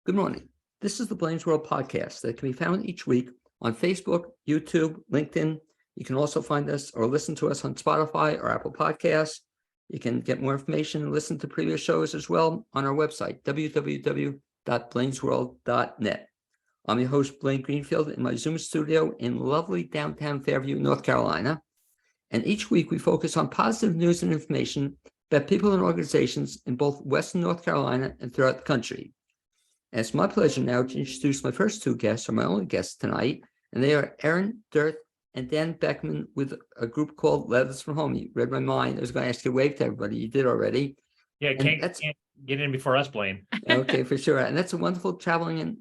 Good morning. This is the Blaine's World podcast that can be found each week on Facebook, YouTube, LinkedIn. You can also find us or listen to us on Spotify or Apple Podcasts. You can get more information and listen to previous shows as well on our website, www.blainesworld.net. I'm your host, Blaine Greenfield, in my Zoom studio in lovely downtown Fairview, North Carolina. And each week we focus on positive news and information about people and organizations in both Western North Carolina and throughout the country. And it's my pleasure now to introduce my first two guests, or my only guests tonight, and they are Erin Dirth and Dan Beckman with a group called Letters from Home. You read my mind. I was going to ask you to wave to everybody. You did already. Yeah, can't get in before us, Blaine. Okay, for sure. And that's a wonderful traveling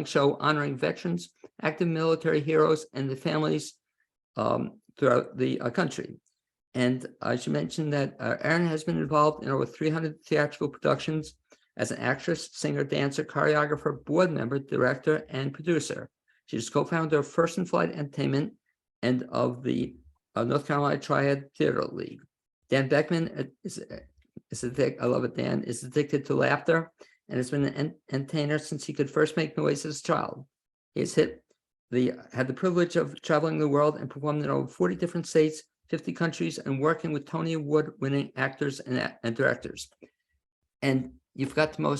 show honoring veterans, active military heroes, and the families throughout the country. And I should mention that Erin has been involved in over 300 theatrical productions as an actress, singer, dancer, choreographer, board member, director, and producer. She's co-founder of First in Flight Entertainment and of the North Carolina Triad Theater League. Dan Beckman is I love it, Dan, is addicted to laughter and has been an entertainer since he could first make noise as a child. He's had the privilege of traveling the world and performed in over 40 different states, 50 countries, and working with Tony Award-winning actors and directors. And you forgot to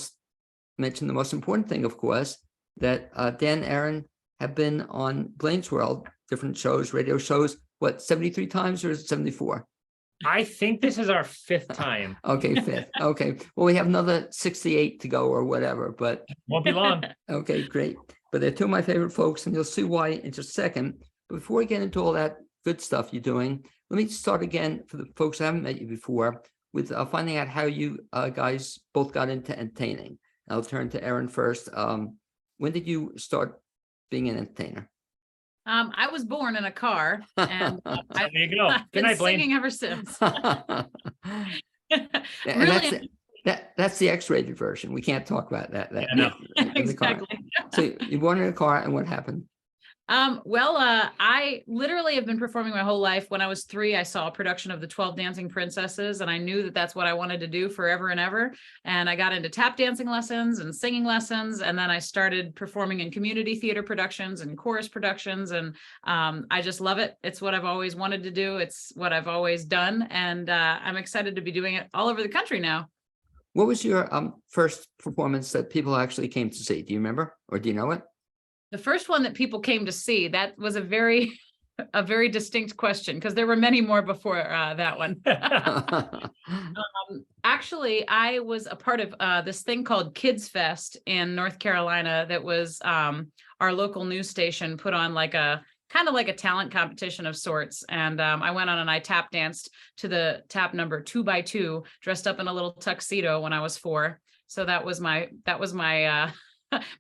mention the most important thing, of course, that Dan and Erin have been on Blaine's World, different shows, radio shows, what, 73 times or is it 74? I think this is our fifth time. Okay, fifth. Okay. Well, we have another 68 to go or whatever, but Won't be long. okay, great. But they're two of my favorite folks, and you'll see why in just a second. But before we get into all that good stuff you're doing, let me start again for the folks who haven't met you before with finding out how you guys both got into entertaining. I'll turn to Erin first. When did you start being an entertainer? I was born in a car, and There you go. I've Good been night, Blaine. singing ever since. And that's the X-rated version. We can't talk about that. I know. In the car. Exactly. So you were born in a car, and what happened? I literally have been performing my whole life. When I was 3, I saw a production of the 12 Dancing Princesses, and I knew that that's what I wanted to do forever and ever. And I got into tap dancing lessons and singing lessons. And then I started performing in community theater productions and chorus productions. And I just love it. It's what I've always wanted to do. It's what I've always done. And I'm excited to be doing it all over the country now. What was your first performance that people actually came to see? Do you remember, or do you know it? The first one that people came to see, that was a very distinct question, because there were many more before that one. Actually, I was a part of this thing called Kids Fest in North Carolina that was our local news station put on like a kind of like a talent competition of sorts. And I went on and I tap danced to the tap number 2 by 2, dressed up in a little tuxedo when I was 4. So that was my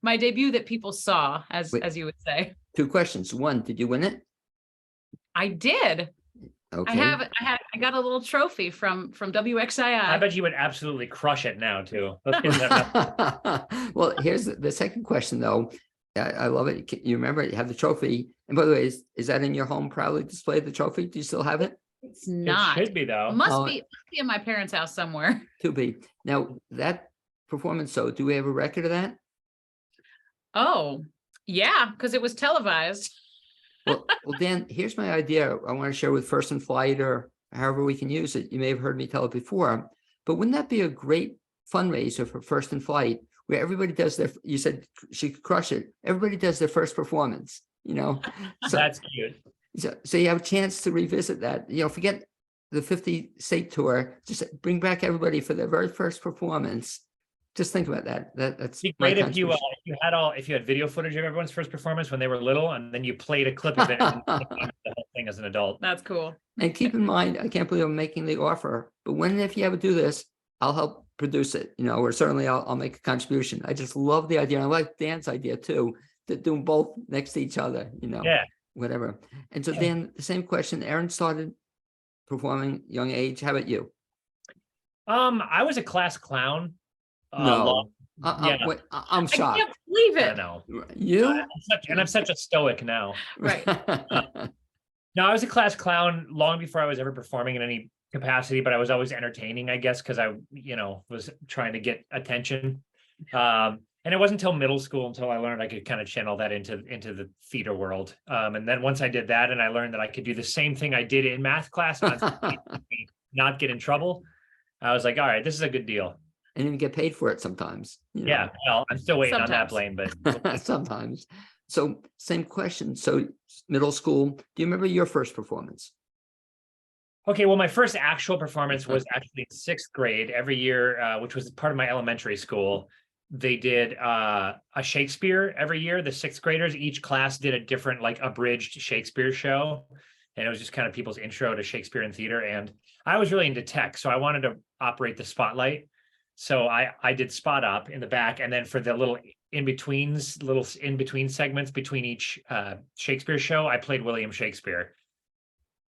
my debut that people saw, as you would say. 2 questions. 1, did you win it? I did. Okay. I got a little trophy from WXII. I bet you would absolutely crush it now, too. Let's get that. Well, here's the second question, though. I love it. You remember you have the trophy. And by the way, is that in your home, proudly displayed, the trophy? Do you still have it? It's not. It should be, though. It must be in my parents' house somewhere. To be. Now, that performance, so do we have a record of that? Oh, yeah, because it was televised. Well, Dan, here's my idea. I want to share with First in Flight, or however we can use it. You may have heard me tell it before, but wouldn't that be a great fundraiser for First in Flight, where everybody does you said she could crush it. Everybody does their first performance, So That's cute. So you have a chance to revisit that. Forget the 50 state tour. Just bring back everybody for their very first performance. Just think about that. That's great if you had video footage of everyone's first performance when they were little, and then you played a clip of it and the whole thing as an adult. That's cool. And keep in mind, I can't believe I'm making the offer, but when and if you ever do this, I'll help produce it. Or certainly I'll make a contribution. I just love the idea. I like Dan's idea too, to do them both next to each other. Yeah. Whatever. And so Dan, the same question. Erin started performing young age. How about you? I was a class clown. No, Yeah. wait, I'm shocked. I can't believe I it. know. You? I'm such a stoic now. Right. No, I was a class clown long before I was ever performing in any capacity, but I was always entertaining, I guess, because I, was trying to get attention. And it wasn't until middle school until I learned I could kind of channel that into the theater world. And then once I did that and I learned that I could do the same thing I did in math class and not get in trouble, I was like, all right, this is a good deal. And even get paid for it sometimes. Yeah, well, I'm still waiting on that, Sometimes. Blaine, but Sometimes. So same question. So middle school, do you remember your first performance? okay, well, my first actual performance was actually in sixth grade. Every year, which was part of my elementary school, they did a Shakespeare every year. The sixth graders, each class did a different, like, abridged Shakespeare show. And it was just kind of people's intro to Shakespeare and theater. And I was really into tech, so I wanted to operate the spotlight. So I did Spot Up in the back. And then for the little in-between segments between each Shakespeare show, I played William Shakespeare.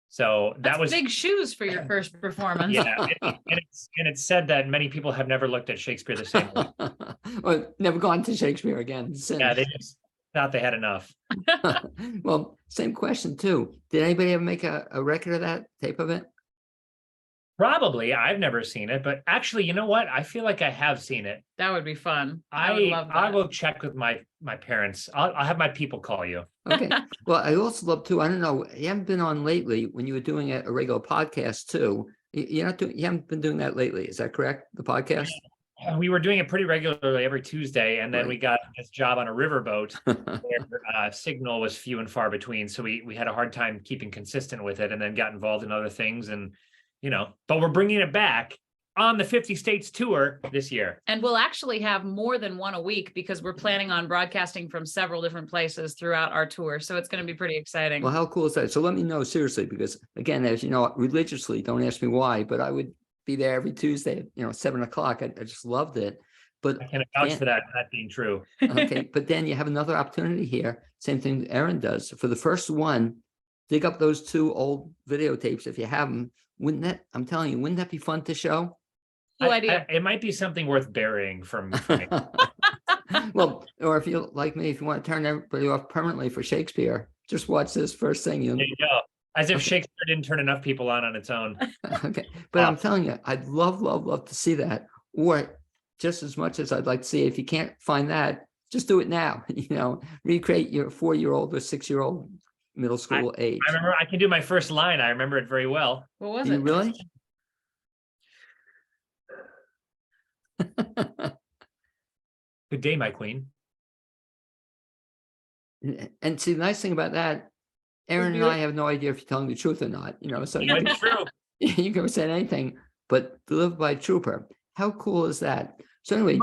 So that That's was big shoes for your first performance. yeah, and it's said that many people have never looked at Shakespeare the same way. Well, never gone to Shakespeare again since. Yeah, they just thought they had enough. Well, same question too. Did anybody ever make a record of that tape of it? Probably, I've never seen it, but actually, you know what? I feel like I have seen it. That would be fun. I would love I that. will check with my parents. I'll have my people call you. Okay. Well, I also love too. I don't know. You haven't been on lately when you were doing a regular podcast too. You're not doing. You haven't been doing that lately. Is that correct? The podcast. We were doing it pretty regularly every Tuesday, and then Right. we got this job on a riverboat where signal was few and far between. So we had a hard time keeping consistent with it, and then got involved in other things. And but we're bringing it back on the 50 states tour this year. And we'll actually have more than one a week because we're planning on broadcasting from several different places throughout our tour. So it's going to be pretty exciting. Well, how cool is that? So let me know seriously, because again, as you know, religiously, don't ask me why, but I would be there every Tuesday, 7:00. I just loved it. But I can vouch Dan- for that being true. okay, but then you have another opportunity here. Same thing Aaron does. For the first one, dig up those 2 old videotapes if you have them. I'm telling you, wouldn't that be fun to show? Cool idea. It might be something worth burying from me. Well, or if you like me, if you want to turn everybody off permanently for Shakespeare, just watch this first thing. There you go. As if Okay. Shakespeare didn't turn enough people on its own. Okay, but I'm telling you, I'd love to see that. Or just as much as I'd like to see, if you can't find that, just do it now. Recreate your 4-year-old or 6-year-old middle school age. I remember I can do my first line. I remember it very well. What was Do you it? really? Good day, my queen. And see, the nice thing about that, Aaron and I have no idea if you're telling the truth or not. So Yeah, it's true. you can say anything, but delivered by a trooper. How cool is that? So anyway,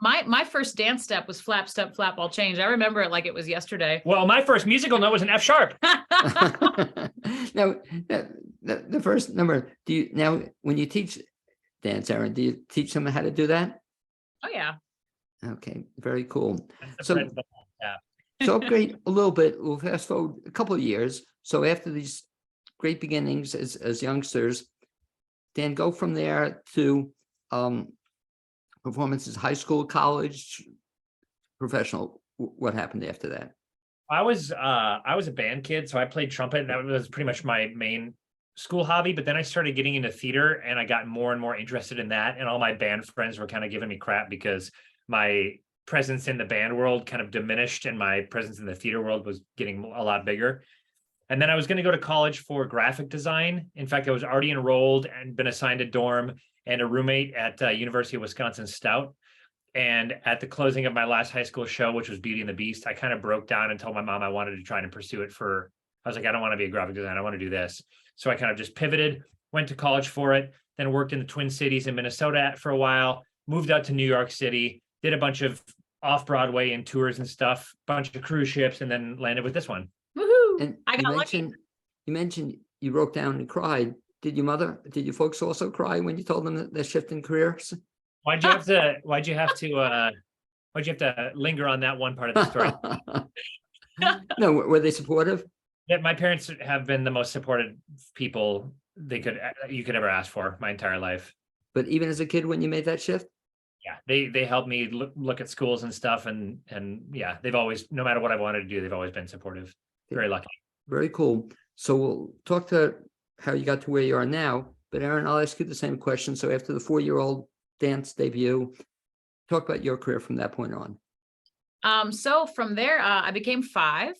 My first dance step was flap, step, flap, all change. I remember it like it was yesterday. Well, my first musical note was an F sharp. now the first number. Do you now when you teach dance, Aaron? Do you teach them how to do that? Oh yeah. Okay, very cool. That's the So- friends that- yeah. So upgrade a little bit. We'll fast forward a couple of years. So after these great beginnings as youngsters, Dan, go from there to performances, high school, college, professional. What happened after that? I was a band kid, so I played trumpet. That was pretty much my main school hobby. But then I started getting into theater, and I got more and more interested in that. And all my band friends were kind of giving me crap because my presence in the band world kind of diminished, and my presence in the theater world was getting a lot bigger. And then I was going to go to college for graphic design. In fact, I was already enrolled and been assigned a dorm and a roommate at University of Wisconsin Stout. And at the closing of my last high school show, which was Beauty and the Beast, I kind of broke down and told my mom I wanted to try and pursue it I was like, I don't want to be a graphic designer. I want to do this. So I kind of just pivoted, went to college for it, then worked in the Twin Cities in Minnesota for a while, moved out to New York City, did a bunch of off-Broadway and tours and stuff, bunch of cruise ships, and then landed with this one. Woohoo! And I got lucky. you mentioned you broke down and cried. Did your folks also cry when you told them that they're shifting careers? Why'd you have to linger on that one part of the story? No, were they supportive? Yeah, my parents have been the most supportive people you could ever ask for my entire life. But even as a kid, when you made that shift? Yeah, they helped me look at schools and stuff, and yeah, they've always, no matter what I wanted to do, they've always been supportive. Very lucky. Very cool. So we'll talk to how you got to where you are now. But Aaron, I'll ask you the same question. So after the 4-year-old dance debut, talk about your career from that point on. So from there, I became 5.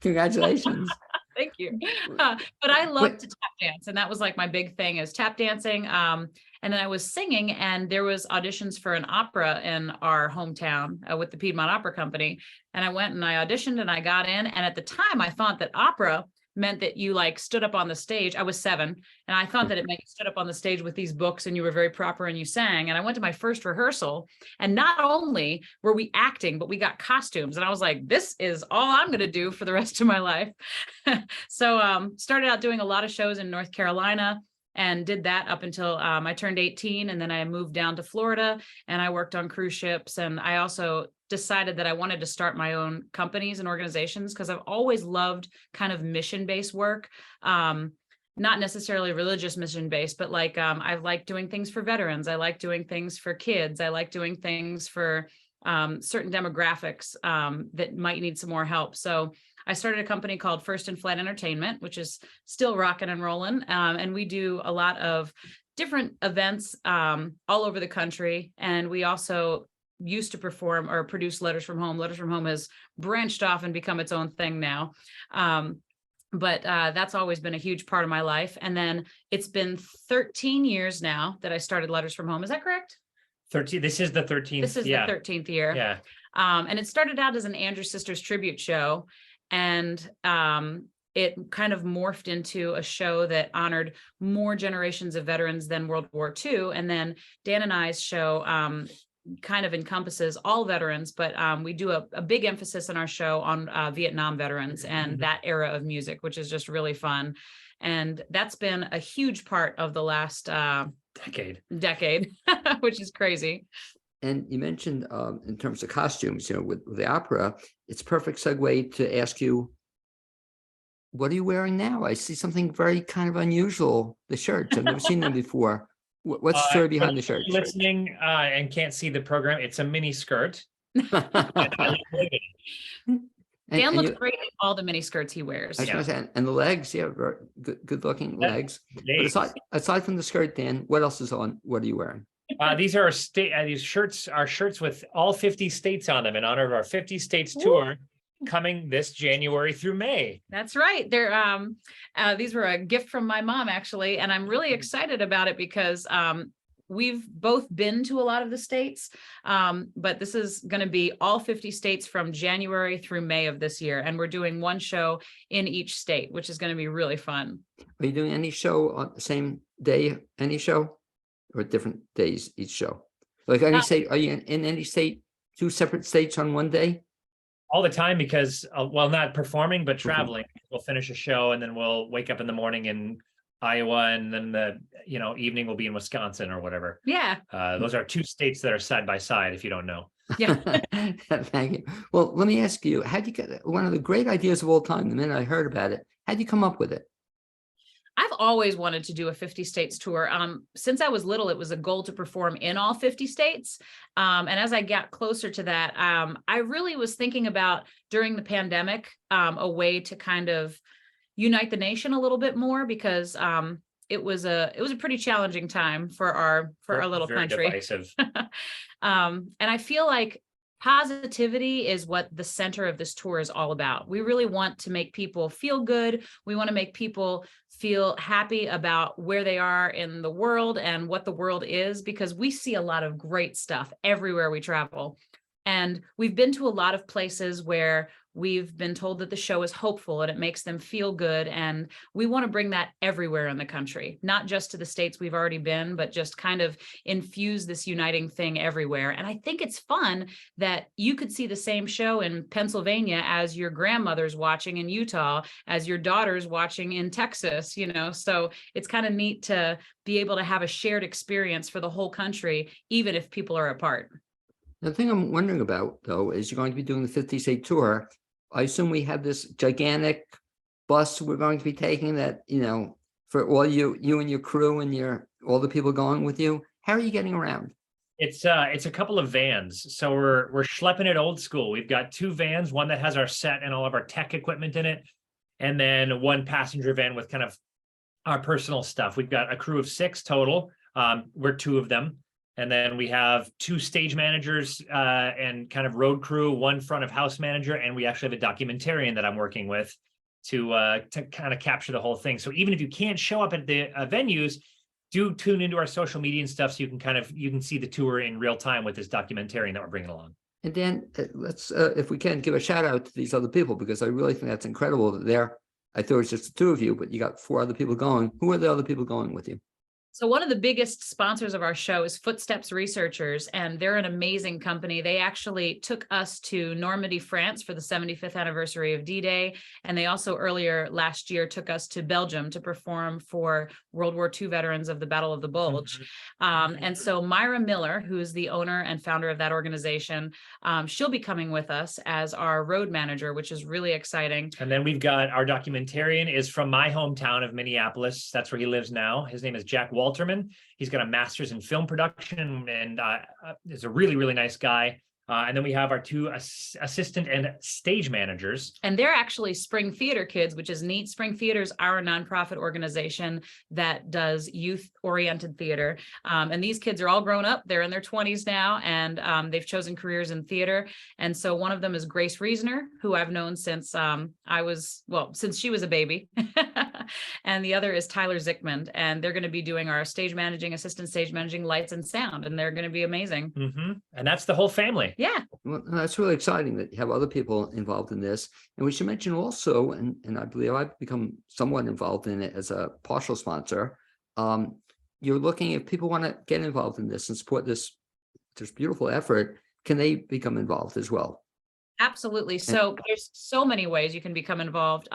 Congratulations. Thank you. But I love Wait. to tap dance, and that was like my big thing is tap dancing. And then I was singing, and there was auditions for an opera in our hometown with the Piedmont Opera Company. And I went and I auditioned and I got in. And at the time, I thought that opera meant that you like stood up on the stage. I was 7, and I thought that it meant you stood up on the stage with these books and you were very proper and you sang. And I went to my first rehearsal, and not only were we acting, but we got costumes. And I was like, this is all I'm going to do for the rest of my life. So started out doing a lot of shows in North Carolina and did that up until I turned 18. And then I moved down to Florida and I worked on cruise ships. And I also decided that I wanted to start my own companies and organizations because I've always loved kind of mission-based work. Not necessarily religious mission-based, but like I like doing things for veterans. I like doing things for kids. I like doing things for certain demographics that might need some more help. So I started a company called First in Flight Entertainment, which is still rocking and rolling. And we do a lot of different events all over the country. And we also used to perform or produce Letters from Home. Letters from Home has branched off and become its own thing now. But that's always been a huge part of my life. And then it's been 13 years now that I started Letters from Home. Is that correct? 13. This is the 13th. This is the 13th year. Yeah. And it started out as an Andrew Sisters tribute show. And it kind of morphed into a show that honored more generations of veterans than World War II. And then Dan and I's show kind of encompasses all veterans, but we do a big emphasis in our show on Vietnam veterans and that era of music, which is just really fun. And that's been a huge part of the last decade, which is crazy. And you mentioned in terms of costumes, with the opera, it's perfect segue to ask you, what are you wearing now? I see something very kind of unusual, the shirts. I've never seen them before. What's the story behind the shirt? Listening and can't see the program, it's a mini skirt. Dan looks great in all the mini skirts he wears. And the legs, very good looking legs. But aside from the skirt, Dan, what else is on? What are you wearing? These are these shirts are shirts with all 50 states on them in honor of our 50 states tour coming this January through May. That's right. They're these were a gift from my mom, actually, and I'm really excited about it because we've both been to a lot of the states, but this is going to be all 50 states from January through May of this year, and we're doing one show in each state, which is going to be really fun. Are you doing any show on the same day? Any show? Or different days each show? Like any state, are you in any state, 2 separate states on one day? All the time because, well, not performing, but traveling. We'll finish a show and then we'll wake up in the morning in Iowa, and then the evening will be in Wisconsin or whatever. Yeah. Those are 2 states that are side by side, if you don't know. Yeah. Thank you. Well, let me ask you, how'd you get one of the great ideas of all time? The minute I heard about it, how'd you come up with it? I've always wanted to do a 50 states tour. Since I was little, it was a goal to perform in all 50 states. And as I got closer to that, I really was thinking about during the pandemic, a way to kind of unite the nation a little bit more because it was a pretty challenging time for our little country. Divisive. And I feel like positivity is what the center of this tour is all about. We really want to make people feel good. We want to make people feel happy about where they are in the world and what the world is, because we see a lot of great stuff everywhere we travel. And we've been to a lot of places where we've been told that the show is hopeful and it makes them feel good. And we want to bring that everywhere in the country, not just to the states we've already been, but just kind of infuse this uniting thing everywhere. And I think it's fun that you could see the same show in Pennsylvania as your grandmother's watching in Utah, as your daughter's watching in Texas, so it's kind of neat to be able to have a shared experience for the whole country, even if people are apart. The thing I'm wondering about, though, is you're going to be doing the 50 state tour. I assume we have this gigantic bus we're going to be taking that, for all you and your crew and all the people going with you. How are you getting around? It's a couple of vans. So we're schlepping it old school. We've got 2 vans, one that has our set and all of our tech equipment in it, and then 1 passenger van with kind of our personal stuff. We've got a crew of 6 total. We're 2 of them. And then we have 2 stage managers and kind of road crew, 1 front of house manager, and we actually have a documentarian that I'm working with to kind of capture the whole thing. So even if you can't show up at the venues, do tune into our social media and stuff so you can see the tour in real time with this documentarian that we're bringing along. And Dan, let's, if we can, give a shout out to these other people, because I really think that's incredible that I thought it was just the 2 of you, but you got 4 other people going. Who are the other people going with you? So one of the biggest sponsors of our show is Footsteps Researchers, and they're an amazing company. They actually took us to Normandy, France for the 75th anniversary of D-Day. And they also earlier last year took us to Belgium to perform for World War II veterans of the Battle of the Bulge. And so Myra Miller, who is the owner and founder of that organization, she'll be coming with us as our road manager, which is really exciting. And then we've got our documentarian is from my hometown of Minneapolis. That's where he lives now. His name is Jack Walterman. He's got a master's in film production and is a really, really nice guy. And then we have our 2 assistant and stage managers. And they're actually Spring Theater Kids, which is neat. Spring Theater is our nonprofit organization that does youth-oriented theater. And these kids are all grown up. They're in their 20s now, and they've chosen careers in theater. And so one of them is Grace Reasoner, who I've known since since she was a baby. And the other is Tyler Zickman. And they're going to be doing our stage managing, assistant stage managing, lights and sound. And they're going to be amazing. And that's the whole family. Yeah. Well, that's really exciting that you have other people involved in this. And we should mention also, and I believe I've become somewhat involved in it as a partial sponsor. You're looking, if people want to get involved in this and support this beautiful effort, can they become involved as well? Absolutely. So there's so many ways you can become involved.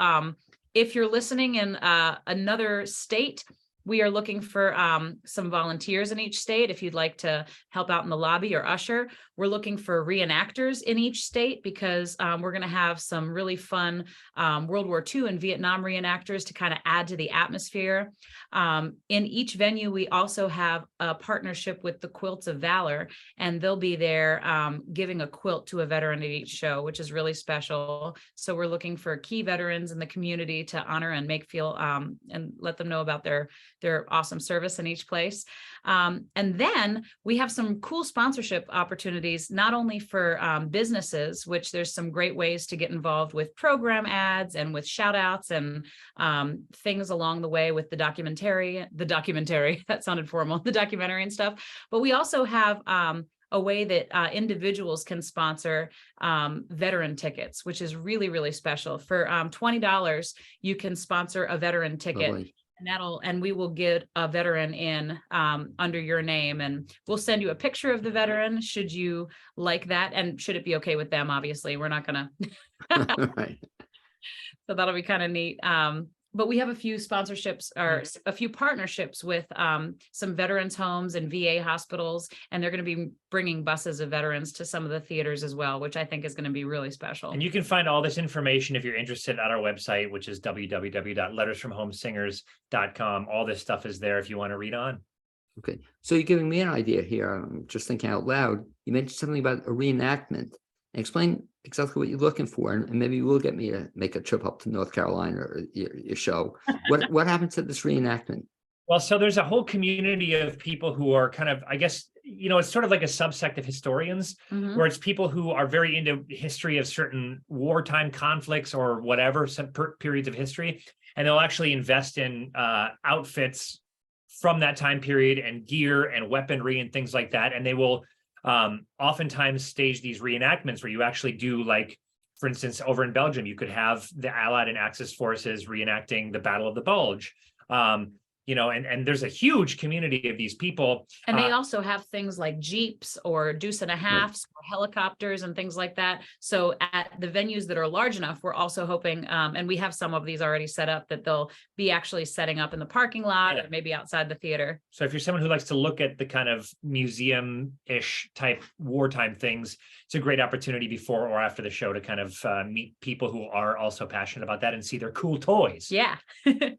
If you're listening in another state, we are looking for some volunteers in each state. If you'd like to help out in the lobby or usher, we're looking for reenactors in each state, because we're going to have some really fun World War II and Vietnam reenactors to kind of add to the atmosphere. In each venue, we also have a partnership with the Quilts of Valor, and they'll be there giving a quilt to a veteran at each show, which is really special. So we're looking for key veterans in the community to honor and make feel and let them know about their awesome service in each place. And then we have some cool sponsorship opportunities, not only for businesses, which there's some great ways to get involved with program ads and with shout outs and things along the way with the documentary, that sounded formal, the documentary and stuff. But we also have a way that individuals can sponsor veteran tickets, which is really, really special. For $20, you can sponsor a veteran ticket. Lovely. And we will get a veteran in under your name, and we'll send you a picture of the veteran should you like that, and should it be okay with them. Obviously, we're not gonna Right. So that'll be kind of neat. But we have a few sponsorships or a few partnerships with some veterans homes and VA hospitals, and they're going to be bringing buses of veterans to some of the theaters as well, which I think is going to be really special. And you can find all this information if you're interested at our website, which is www.lettersfromhomesingers.com. All this stuff is there if you want to read on. Okay. So you're giving me an idea here. I'm just thinking out loud. You mentioned something about a reenactment. Explain exactly what you're looking for, and maybe you will get me to make a trip up to North Carolina or your show. What happens at this reenactment? Well, so there's a whole community of people who are kind of, I guess, it's sort of like a subsect of historians, where it's people who are very into history of certain wartime conflicts or whatever, some periods of history, and they'll actually invest in outfits from that time period and gear and weaponry and things like that, and they will oftentimes stage these reenactments where you actually do, like, for instance, over in Belgium, you could have the Allied and Axis forces reenacting the Battle of the Bulge. And there's a huge community of these people. And they also have things like Jeeps or deuce and a halves or helicopters and things like that. So at the venues that are large enough, we're also hoping, and we have some of these already set up, that they'll be actually setting up in the parking lot or maybe outside the theater. So if you're someone who likes to look at the kind of museum-ish type wartime things, it's a great opportunity before or after the show to kind of meet people who are also passionate about that and see their cool toys. Yeah.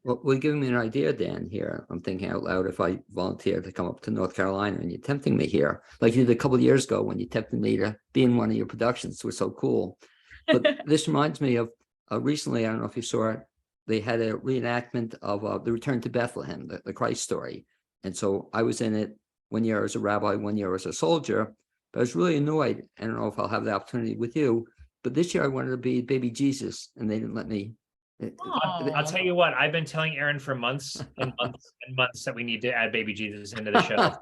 Well, you're giving me an idea, Dan, here. I'm thinking out loud, if I volunteer to come up to North Carolina and you're tempting me here, like you did a couple of years ago when you tempted me to be in one of your productions. It was so cool. But this reminds me of recently, I don't know if you saw it, they had a reenactment of the Return to Bethlehem, the Christ story. And so I was in it 1 year as a rabbi, 1 year as a soldier. But I was really annoyed. I don't know if I'll have the opportunity with you, but this year I wanted to be baby Jesus, and they didn't let me. I'll tell you what, I've been telling Aaron for months and months and months that we need to add baby Jesus into the show.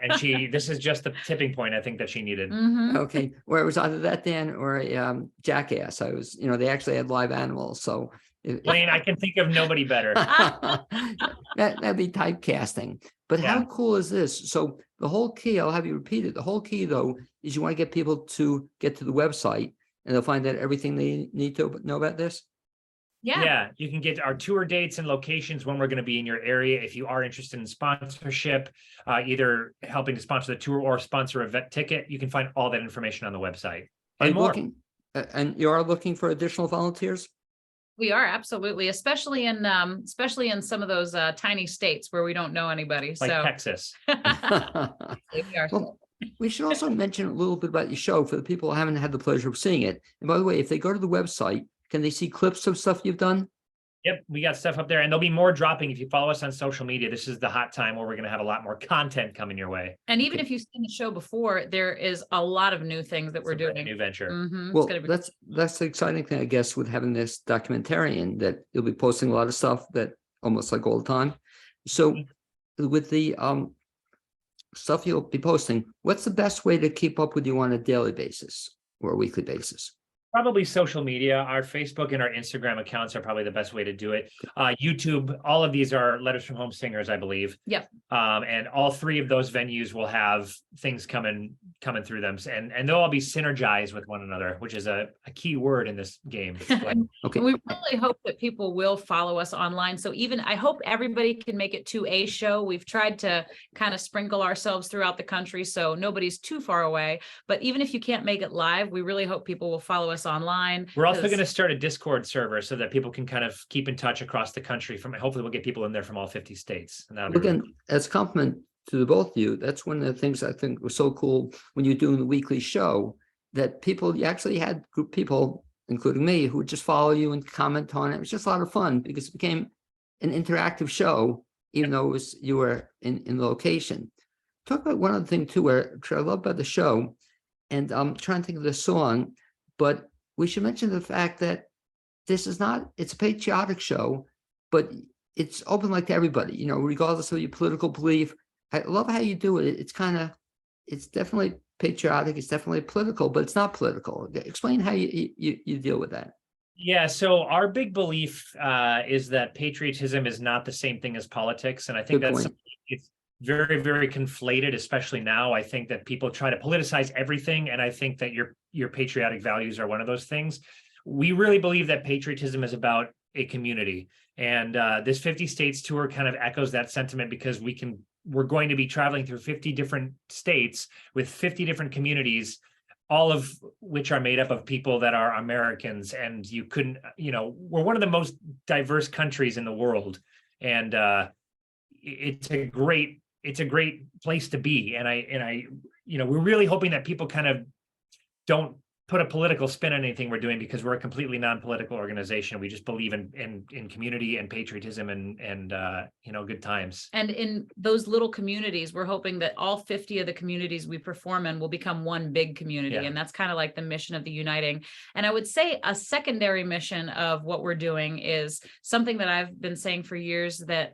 And this is just the tipping point I think that she needed. Mhm. Okay, where it was either that, Dan, or a jackass. I was, they actually had live animals, so Blaine, I can think of nobody better. that'd be typecasting. But how Yeah. cool is this? So the whole key, I'll have you repeat it. The whole key, though, is you want to get people to get to the website, and they'll find out everything they need to know about this. Yeah. You can get our tour dates and locations when we're going to be in your area. If you are interested in sponsorship, either helping to sponsor the tour or sponsor a vet ticket, you can find all that information on the website. Are And you more. looking, and you are looking for additional volunteers? We are absolutely, especially in some of those tiny states where we don't know anybody. Like So Texas. we are. Well, we should also mention a little bit about your show for the people who haven't had the pleasure of seeing it. And by the way, if they go to the website, can they see clips of stuff you've done? Yep, we got stuff up there, and there'll be more dropping if you follow us on social media. This is the hot time where we're going to have a lot more content coming your way. And even if you've seen the show before, there is a lot of new things that we're It's a brand doing. new venture. Mhm, it's Well, gonna be- that's the exciting thing, I guess, with having this documentarian, that you'll be posting a lot of stuff that almost like all the time. So with the stuff you'll be posting, what's the best way to keep up with you on a daily basis or a weekly basis? Probably social media. Our Facebook and our Instagram accounts are probably the best way to do it. YouTube, all of these are Letters from Home Singers, I believe. Yep. And all three of those venues will have things coming through them, and they'll all be synergized with one another, which is a key word in this game. Okay. And we really hope that people will follow us online. So even I hope everybody can make it to a show. We've tried to kind of sprinkle ourselves throughout the country, so nobody's too far away. But even if you can't make it live, we really hope people will follow us online. We're also 'cause- going to start a Discord server so that people can kind of keep in touch across the country. Hopefully we'll get people in there from all 50 states. And that'll be really Again, as a compliment to the both of you, that's one of the things I think was so cool when you're doing the weekly show, that you actually had group people, including me, who would just follow you and comment on it. It was just a lot of fun because it became an interactive show, even though you were in the location. Talk about one other thing too, which I love about the show, and I'm trying to think of the song, but we should mention the fact that it's a patriotic show, but it's open like to everybody, regardless of your political belief. I love how you do it. It's definitely patriotic. It's definitely political, but it's not political. Explain how you deal with that. Yeah, so our big belief is that patriotism is not the same thing as politics. And I think Good that's point. it's very, very conflated, especially now. I think that people try to politicize everything. And I think that your patriotic values are one of those things. We really believe that patriotism is about a community. And this 50 states tour kind of echoes that sentiment, because we're going to be traveling through 50 different states with 50 different communities, all of which are made up of people that are Americans. And we're one of the most diverse countries in the world. And it's a great place to be. And we're really hoping that people kind of don't put a political spin on anything we're doing, because we're a completely non-political organization. We just believe in community and patriotism and good times. And in those little communities, we're hoping that all 50 of the communities we perform in will become one big community. Yeah. And that's kind of like the mission of the Uniting. And I would say a secondary mission of what we're doing is something that I've been saying for years, that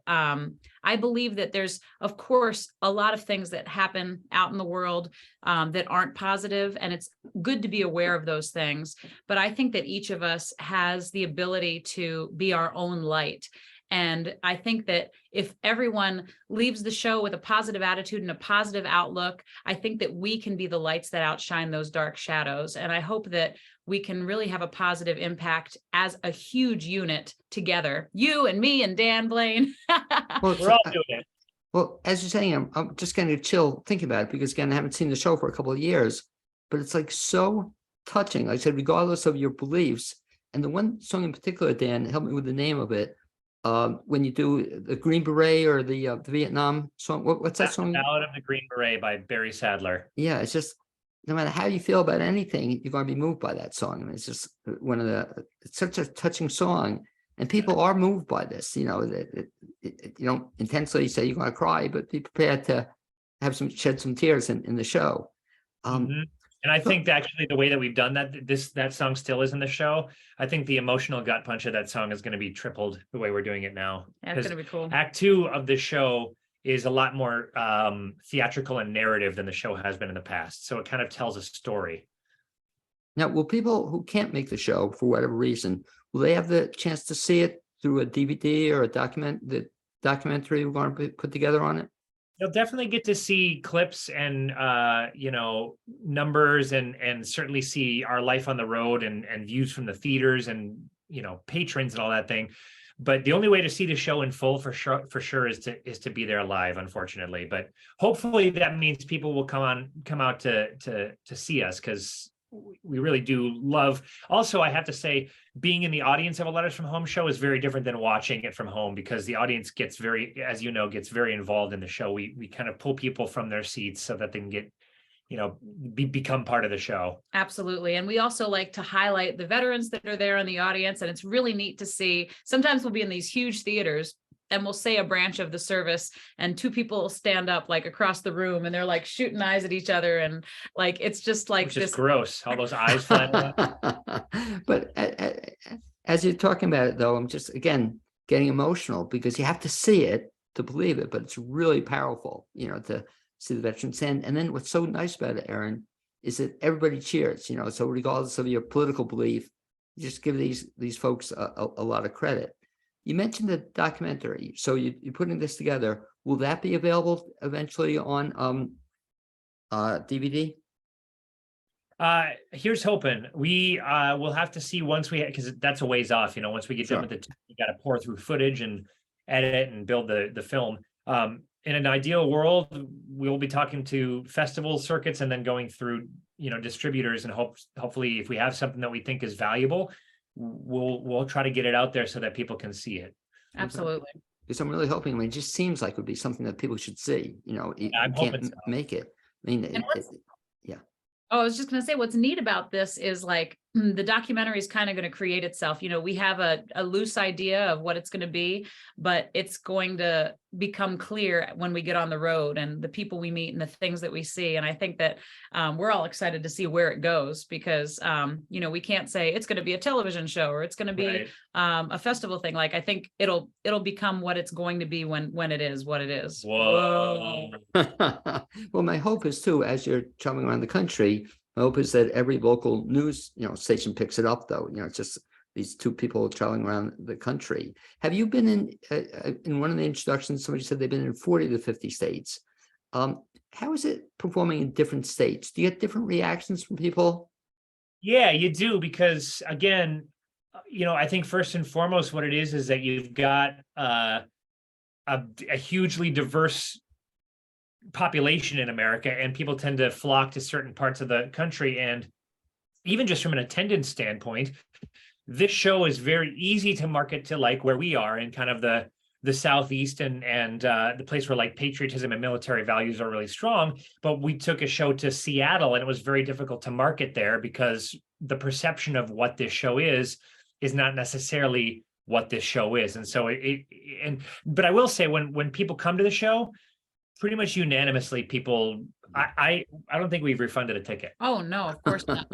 I believe that there's, of course, a lot of things that happen out in the world that aren't positive, and it's good to be aware of those things. But I think that each of us has the ability to be our own light. And I think that if everyone leaves the show with a positive attitude and a positive outlook, I think that we can be the lights that outshine those dark shadows. And I hope that we can really have a positive impact as a huge unit together. You and me and Dan, Blaine. Well, We're all doing it. Well, as you're saying, I'm just getting a chill thinking about it, because again, I haven't seen the show for a couple of years, but it's like so touching. Like I said, regardless of your beliefs. And the one song in particular, Dan, help me with the name of it. When you do the Green Beret or the Vietnam song, what's that song? Ballad of the Green Beret by Barry Sadler. Yeah, it's just, no matter how you feel about anything, you're going to be moved by that song. I mean, it's just it's such a touching song, and people are moved by this. You don't intentionally say you're going to cry, but be prepared to have shed some tears in the show. Mhm. And I think that actually the way that we've done that song still is in the show. I think the emotional gut punch of that song is going to be tripled the way we're doing it now. That's gonna be cool. Act 2 of the show is a lot more theatrical and narrative than the show has been in the past. So it kind of tells a story. Now, will people who can't make the show for whatever reason, will they have the chance to see it through a DVD or the documentary we're going to put together on it? You'll definitely get to see clips and numbers and certainly see our life on the road and views from the theaters and patrons and all that thing. But the only way to see the show in full for sure is to be there live, unfortunately. But hopefully that means people will come out to see us, because we really do love. Also, I have to say, being in the audience of a Letters from Home show is very different than watching it from home, because the audience gets very involved in the show. We kind of pull people from their seats so that they can get, become part of the show. Absolutely. And we also like to highlight the veterans that are there in the audience. And it's really neat to see. Sometimes we'll be in these huge theaters and we'll say a branch of the service and two people will stand up like across the room and they're like shooting eyes at each other. And like, it's just like Which is gross. All those eyes flying around. But as you're talking about it, though, I'm just, again, getting emotional, because you have to see it to believe it, but it's really powerful, to see the veterans. And then what's so nice about it, Aaron, is that everybody cheers, so regardless of your political belief, you just give these folks a lot of credit. You mentioned the documentary, so you're putting this together. Will that be available eventually on DVD? Here's hoping. We will have to see once because that's a ways off. Once we get done with it, we got to pour through footage and edit and build the film. In an ideal world, we'll be talking to festival circuits and then going through distributors, and hopefully if we have something that we think is valuable, we'll try to get it out there so that people can see it. Absolutely. Because I'm really hoping. It just seems like it would be something that people should see. You I'm hoping can't so. make it. I mean, Oh, I was just going to say, what's neat about this is like the documentary is kind of going to create itself. We have a loose idea of what it's going to be, but it's going to become clear when we get on the road and the people we meet and the things that we see. And I think that we're all excited to see where it goes, because, we can't say it's going to be a television show or it's going to be Right. A festival thing. Like, I think it'll become what it's going to be when it is what it is. Whoa. well, my hope is too, as you're traveling around the country, my hope is that every local news, station picks it up, though. It's just these two people traveling around the country. Have you been in one of the introductions? Somebody said they've been in 40 to 50 states. How is it performing in different states? Do you get different reactions from people? Yeah, you do, because again, I think first and foremost, what it is that you've got a hugely diverse population in America, and people tend to flock to certain parts of the country. And even just from an attendance standpoint, this show is very easy to market to, like where we are in kind of the Southeast and the place where like patriotism and military values are really strong. But we took a show to Seattle and it was very difficult to market there, because the perception of what this show is not necessarily what this show is. And so but I will say, when people come to the show, pretty much unanimously, people, I don't think we've refunded a ticket. Oh, no, of course not.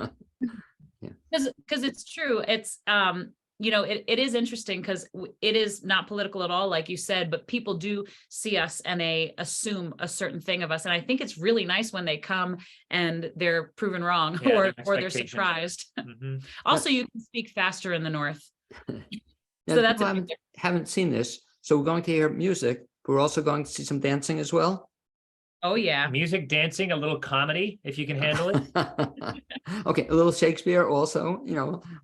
Yeah. Because it's true. It's, it is interesting because it is not political at all, like you said, but people do see us and they assume a certain thing of us. And I think it's really nice when they come and they're proven wrong, Yeah, or they're surprised. Mhm. Also, you can speak faster in the North. Now, So that's people haven't seen this, so we're going to hear music, but we're also going to see some dancing as well. Oh, yeah. Music, dancing, a little comedy, if you can handle it. Okay, a little Shakespeare also,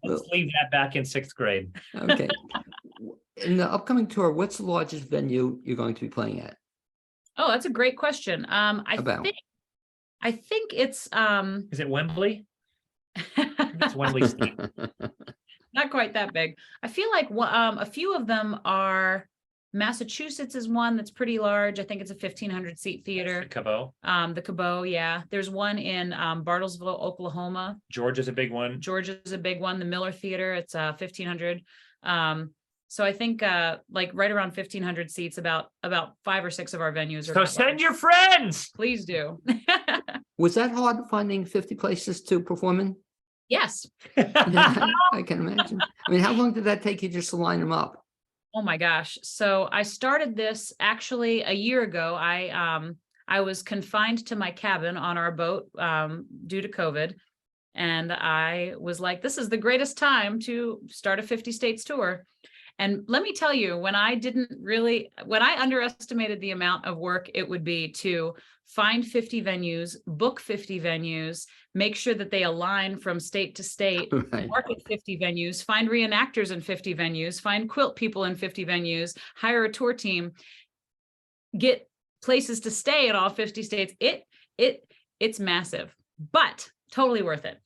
Let's leave that back in 6th grade. okay. In the upcoming tour, what's the largest venue you're going to be playing at? Oh, that's a great question. I think it's Is it Wembley? It's Wembley Stadium. not quite that big. I feel like a few of them are. Massachusetts is one that's pretty large. I think it's a 1,500 seat theater. The Cabot. The Cabot, yeah. There's one in Bartlesville, Oklahoma. Georgia's a big one. Georgia's a big one. The Miller Theater, it's 1,500. So I think like right around 1,500 seats, about 5 or 6 of our venues are. So that send large. your friends. Please do. Was that hard finding 50 places to perform in? Yes. Yeah, I can imagine. I mean, how long did that take you just to line them up? Oh my gosh. So I started this actually a year ago. I was confined to my cabin on our boat due to COVID. And I was like, this is the greatest time to start a 50 states tour. And let me tell you, when I underestimated the amount of work it would be to find 50 venues, book 50 venues, make sure that they align from state to state, Right. market 50 venues, find reenactors in 50 venues, find quilt people in 50 venues, hire a tour team, get places to stay in all 50 states. It's massive, but totally worth it.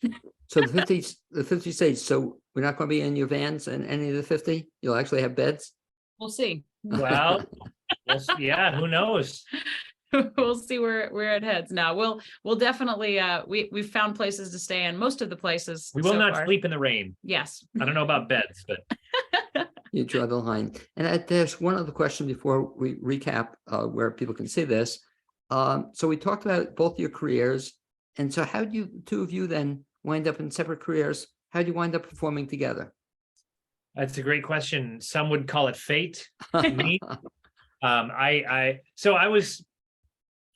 So the 50 states, so we're not going to be in your vans in any of the 50? You'll actually have beds? We'll see. Well, yeah, who knows? We'll see where it heads. Now we'll definitely we've found places to stay in most of the places. We will so not far. sleep in the rain. Yes. I don't know about beds, but You draw the line. And there's one other question before we recap where people can see this. So we talked about both your careers. And so how do you two of you then wind up in separate careers? How do you wind up performing together? that's a great question. Some would call it fate. Me, so I was.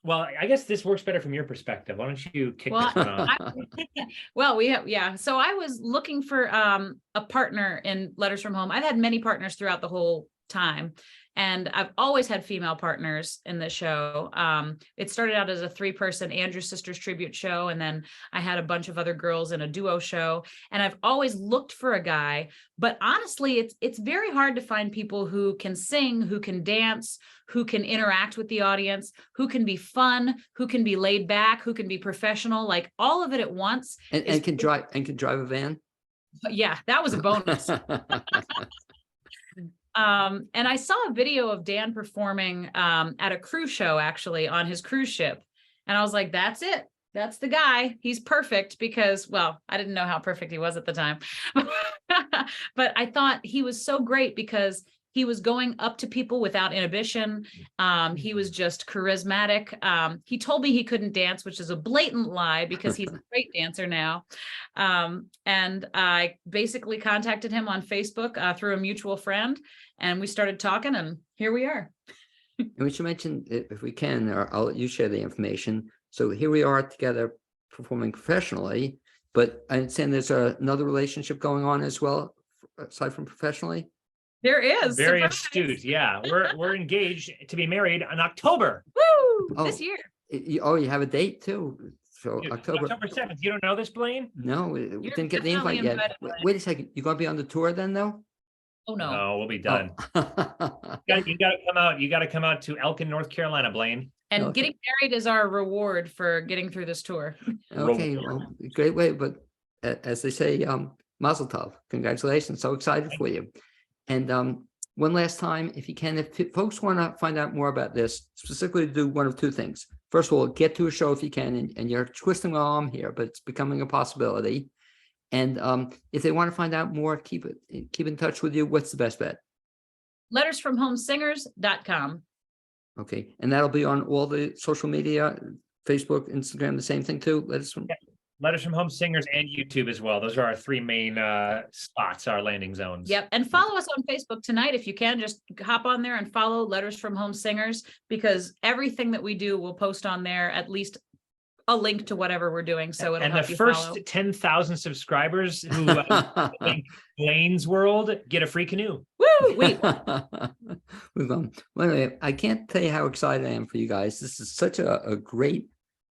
Well, I guess this works better from your perspective. Why don't you kick Well, this one off? Well, so I was looking for a partner in Letters from Home. I've had many partners throughout the whole time, and I've always had female partners in the show. It started out as a 3-person Andrew Sisters tribute show, and then I had a bunch of other girls in a duo show. And I've always looked for a guy, but honestly, it's very hard to find people who can sing, who can dance, who can interact with the audience, who can be fun, who can be laid back, who can be professional, like all of it at once. and can drive a van? Yeah, that was a bonus. And I saw a video of Dan performing at a cruise show, actually, on his cruise ship. And I was like, that's it. That's the guy. He's perfect because, well, I didn't know how perfect he was at the time. But I thought he was so great because he was going up to people without inhibition. He was just charismatic. He told me he couldn't dance, which is a blatant lie because he's a great dancer now. And I basically contacted him on Facebook through a mutual friend, and we started talking, and here we are. And we should mention, if we can, or I'll let you share the information. So here we are together performing professionally, but I understand there's another relationship going on as well, aside from professionally. There is. Very Surprise. astute. Yeah, we're engaged to be married in October. Woo! Oh. This year. You have a date too. So Dude, October 7th. You don't know this, Blaine? No, we You're didn't get the definitely invite yet. invited, Wait, Brian. wait a second. You're going to be on the tour then, though? Oh no. No, we'll be done. Oh. You gotta come out. You gotta come out to Elkin, North Carolina, Blaine. And Okay. getting married is our reward for getting through this tour. Okay, well, great way, but as they say, mazel tov, congratulations, so excited for you. And one last time, if you can, if folks want to find out more about this, specifically do one of two things. First of all, get to a show if you can, and you're twisting my arm here, but it's becoming a possibility. And if they want to find out more, keep in touch with you. What's the best bet? Lettersfromhomesingers.com. Okay, and that'll be on all the social media, Facebook, Instagram, the same thing too. Letters from Home Singers and YouTube as well. Those are our 3 main spots, our landing zones. Yep. And follow us on Facebook tonight. If you can, just hop on there and follow Letters from Home Singers, because everything that we do, we'll post on there, at least a link to whatever we're doing. So it'll And help the you first follow. 10,000 subscribers who link Blaine's World get a free canoe. Woo! Wait. Well, anyway, I can't tell you how excited I am for you guys. This is such a great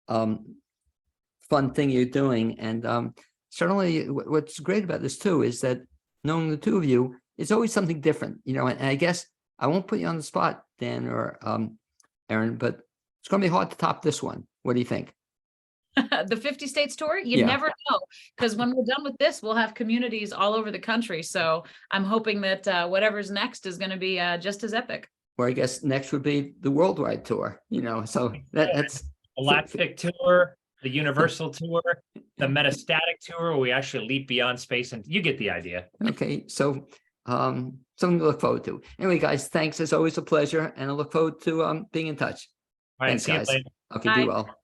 fun thing you're doing. And certainly what's great about this too is that knowing the two of you, it's always something different, you know, and I guess I won't put you on the spot, Dan or Aaron, but it's going to be hard to top this one. What do you think? The 50 states tour, you Yeah. never know, because when we're done with this, we'll have communities all over the country. So I'm hoping that whatever's next is going to be just as epic. Or I guess next would be the worldwide tour, you know, so that's The Galactic Tour, the Universal Tour, the Metastatic Tour, where we actually leap beyond space, and you get the idea. okay. So something to look forward to. Anyway, guys, thanks. It's always a pleasure, and I look forward to being in touch. All right, Thanks, see you guys. later. Okay, be Bye. well.